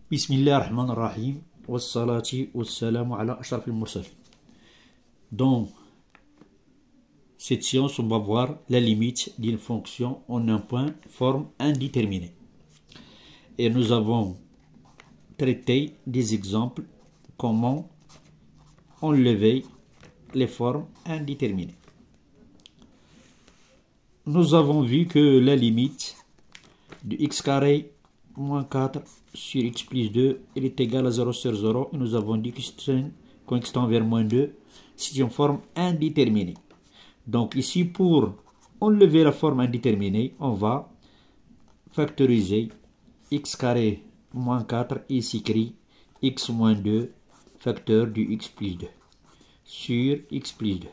Bismillahirrahmanirrahim. Wassalati wassalamu ala ashrafil mursalin. Dans cette séance, on va voir la limite d'une fonction en un point, forme indéterminée. Et nous avons traité des exemples comment enlever les formes indéterminées. Nous avons vu que la limite de x carré moins 4 sur x plus 2, elle est égale à 0 sur 0. Et nous avons dit que quand x tend vers moins 2, c'est une forme indéterminée. Donc ici, pour enlever la forme indéterminée, on va factoriser x carré moins 4 et s'écrit x moins 2 facteur du x plus 2 sur x plus 2.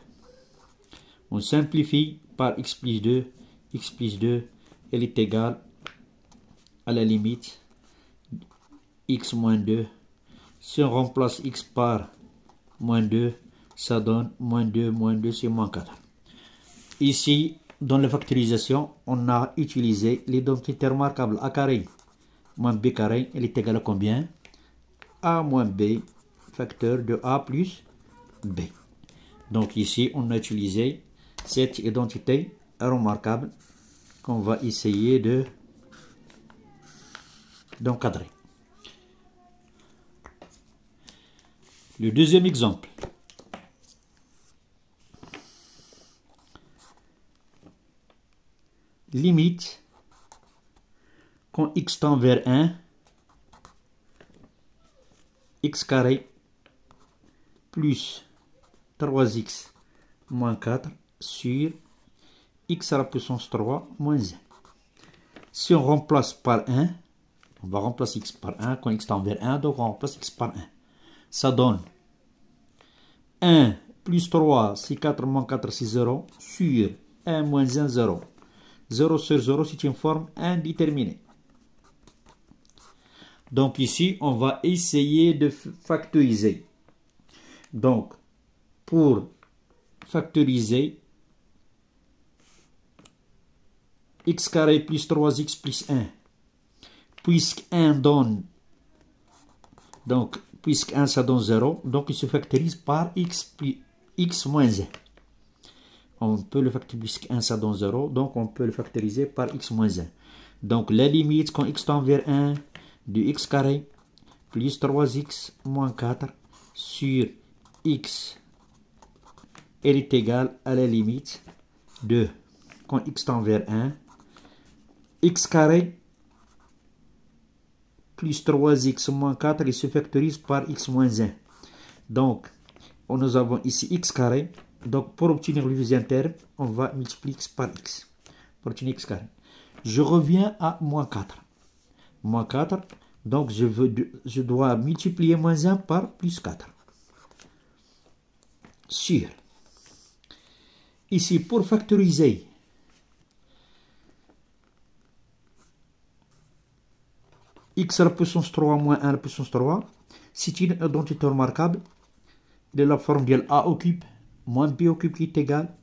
On simplifie par x plus 2, elle est égale à la limite x moins 2. Si on remplace x par moins 2, ça donne moins 2 c'est moins 4. Ici, dans la factorisation, on a utilisé l'identité remarquable a carré moins b carré, elle est égale à combien? A moins b facteur de a plus b. Donc ici, on a utilisé cette identité remarquable qu'on va essayer d'encadrer. Le deuxième exemple. Limite quand x tend vers 1, x carré plus 3x moins 4 sur x à la puissance 3 moins 1. Si on remplace par 1, on va remplacer x par 1 quand x tend vers 1, donc on remplace x par 1. Ça donne 1 plus 3, c'est 4 moins 4, c'est 0, sur 1 moins 1, 0. 0 sur 0, c'est une forme indéterminée. Donc ici, on va essayer de factoriser. Donc, pour factoriser, x carré plus 3x plus 1, puisque 1 donne, donc, puisque 1 ça donne 0, donc il se factorise par x moins 1. On peut le factoriser, puisque 1 ça donne 0, donc on peut le factoriser par x moins 1. Donc la limite quand x tend vers 1 de x carré plus 3x moins 4 sur x, elle est égale à la limite de, quand x tend vers 1, x carré plus 3x moins 4, il se factorise par x moins 1. Donc, nous avons ici x carré. Donc, pour obtenir le deuxième terme, on va multiplier x par x. Pour obtenir x carré. Je reviens à moins 4. Moins 4. Donc, je dois multiplier moins 1 par plus 4. Sur. Ici, pour factoriser, x à la puissance 3 moins 1 à la puissance 3, c'est une identité remarquable de la forme de a au cube moins b au cube qui est égal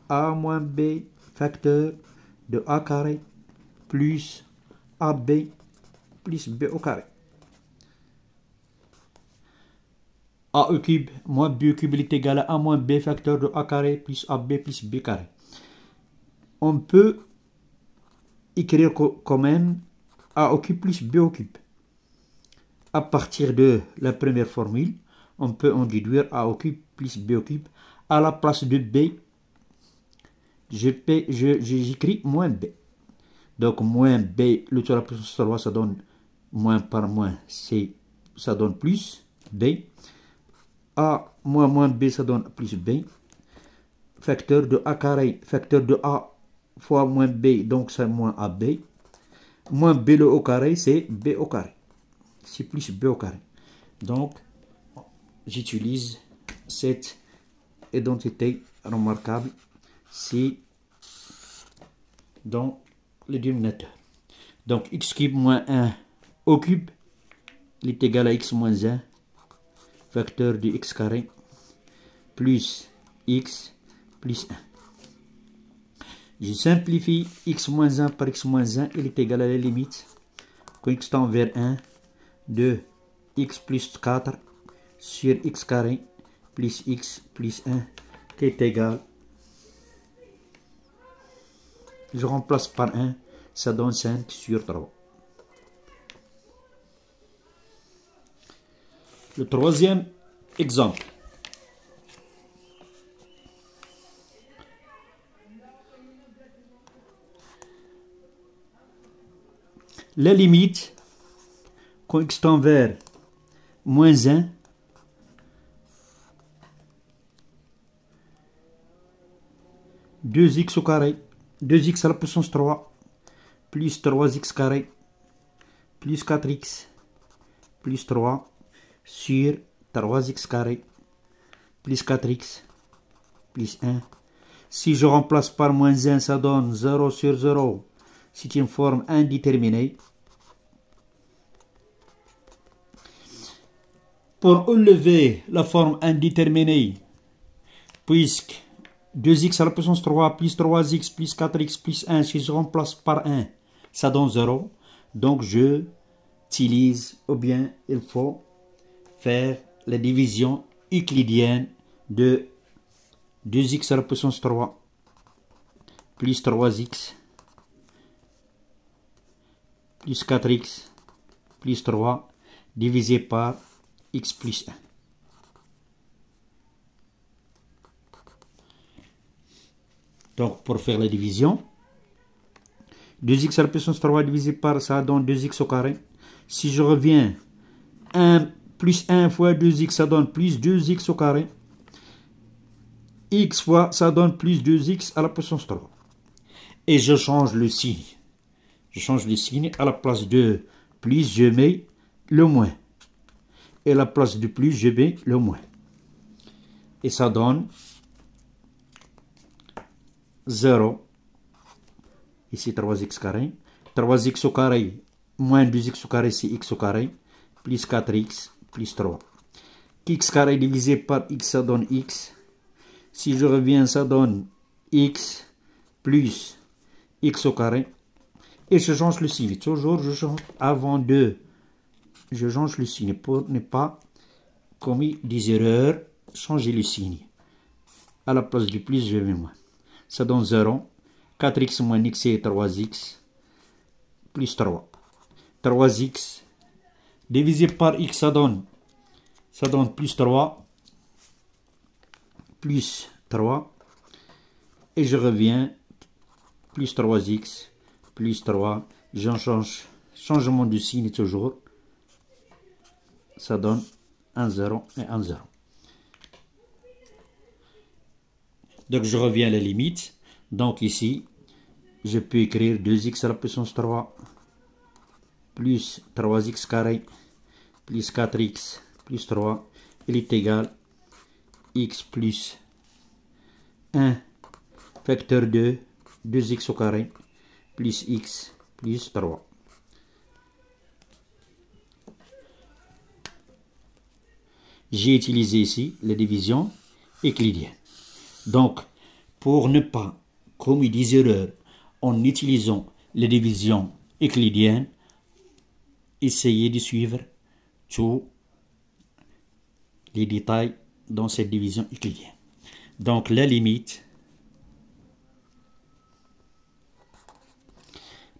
a moins b facteur de a carré plus ab plus b au carré. A au cube moins b au cube est égal à a moins b facteur de a carré plus ab plus b carré. On peut écrire quand même a au cube plus b au cube. À partir de la première formule, on peut en déduire a au cube plus b au cube. À la place de b, j'écris moins b. Donc moins b, le tout à la puissance 3, ça donne moins par moins, ça donne plus b. A moins b, ça donne plus b. Facteur de a carré, facteur de a fois moins b, donc c'est moins ab. Moins b le au carré, c'est b au carré. C'est plus b au carré. Donc, j'utilise cette identité remarquable, c'est dans le dénominateur. Donc, x cube moins 1 au cube, il est égal à x moins 1, facteur de x carré, plus x plus 1. Je simplifie x moins 1 par x moins 1, il est égal à la limite, quand x tend vers 1, de x plus 4 sur x carré plus x plus 1 qui est égal. Je remplace par 1, ça donne 5 sur 3. Le troisième exemple. La limite, quand x tend vers moins 1, deux x au carré, 2x à la puissance 3, plus 3x carré, plus 4x, plus 3, sur 3x carré, plus 4x, plus 1. Si je remplace par moins 1, ça donne 0 sur 0. C'est une forme indéterminée. Pour enlever la forme indéterminée, puisque 2x à la puissance 3 plus 3x plus 4x plus 1, si je remplace par 1, ça donne 0. Donc je utilise, ou bien il faut faire la division euclidienne de 2x à la puissance 3 plus 3x plus 4x plus 3 divisé par x plus 1. Donc pour faire la division, 2x à la puissance 3 divisé par ça donne 2x au carré. Si je reviens, 1 plus 1 fois 2x, ça donne plus 2x au carré. X fois, ça donne plus 2x à la puissance 3. Et je change le signe. Je change le signe. À la place de plus, je mets le moins. Et à la place de plus, je mets le moins. Et ça donne 0. Ici, 3x carré. 3x au carré moins 2x au carré, c'est x au carré. Plus 4x plus 3. X carré divisé par x, ça donne x. Si je reviens, ça donne x plus x au carré. Et je change le signe. Toujours, je change avant de... Je change le signe pour ne pas commettre des erreurs. Changer le signe. À la place du plus, je mets moins. Ça donne 0. 4x moins x, c'est 3x. Plus 3. 3x divisé par x, ça donne plus 3. Plus 3. Et je reviens. Plus 3x. Plus 3. J'en change. Changement de signe toujours. Ça donne 1, 0 et 1, 0. Donc je reviens à la limite. Donc ici, je peux écrire 2x à la puissance 3 plus 3x carré plus 4x plus 3. Il est égal x plus 1 facteur 2, 2x au carré plus x plus 3. J'ai utilisé ici la division euclidienne. Donc, pour ne pas commettre des erreurs en utilisant la division euclidienne, essayez de suivre tous les détails dans cette division euclidienne. Donc, la limite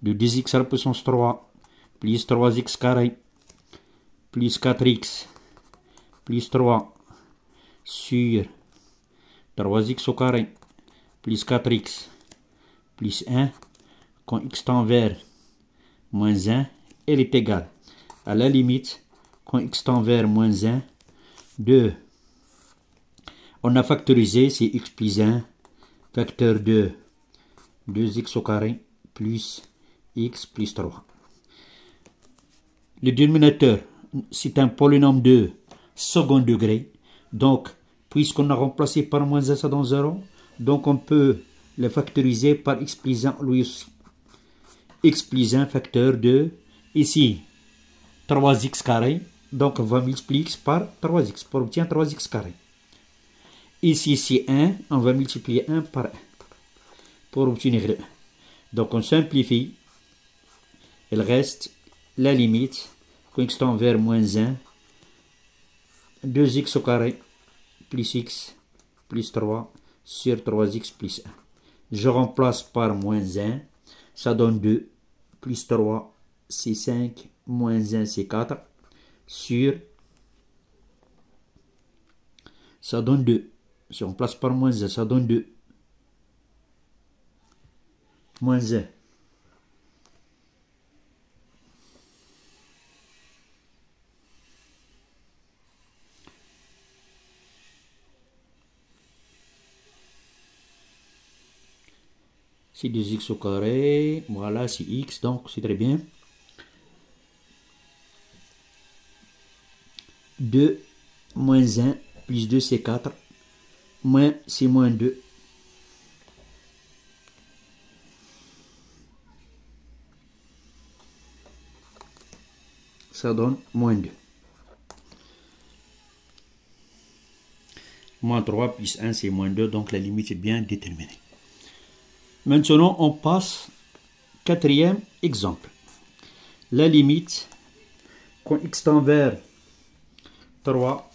de 2x à la puissance 3 plus 3x carré plus 4x plus 3 sur 3x au carré plus 4x plus 1, quand x tend vers moins 1, elle est égale à la limite, quand x tend vers moins 1, 2. On a factorisé, c'est x plus 1, facteur de 2x au carré plus x plus 3. Le dénominateur, c'est un polynôme de second degré. Donc, puisqu'on a remplacé par moins 1, ça donne 0. Donc, on peut le factoriser par x plus 1 lui aussi. X plus 1 facteur de, ici, 3x carré. Donc, on va multiplier x par 3x pour obtenir 3x carré. Ici, c'est 1. On va multiplier 1 par 1 pour obtenir le 1. Donc, on simplifie. Il reste la limite quand x tend vers moins 1, 2x au carré plus x plus 3 sur 3x plus 1. Je remplace par moins 1, ça donne 2, plus 3, c'est 5, moins 1, c'est 4, sur, ça donne 2. Si on remplace par moins 1, ça donne 2. Moins 1. C'est 2x au carré, voilà, c'est x, donc c'est très bien. 2 moins 1 plus 2 c'est 4, moins c'est moins 2. Ça donne moins 2. Moins 3 plus 1 c'est moins 2, donc la limite est bien déterminée. Maintenant, on passe quatrième exemple. La limite, quand x tend vers 3,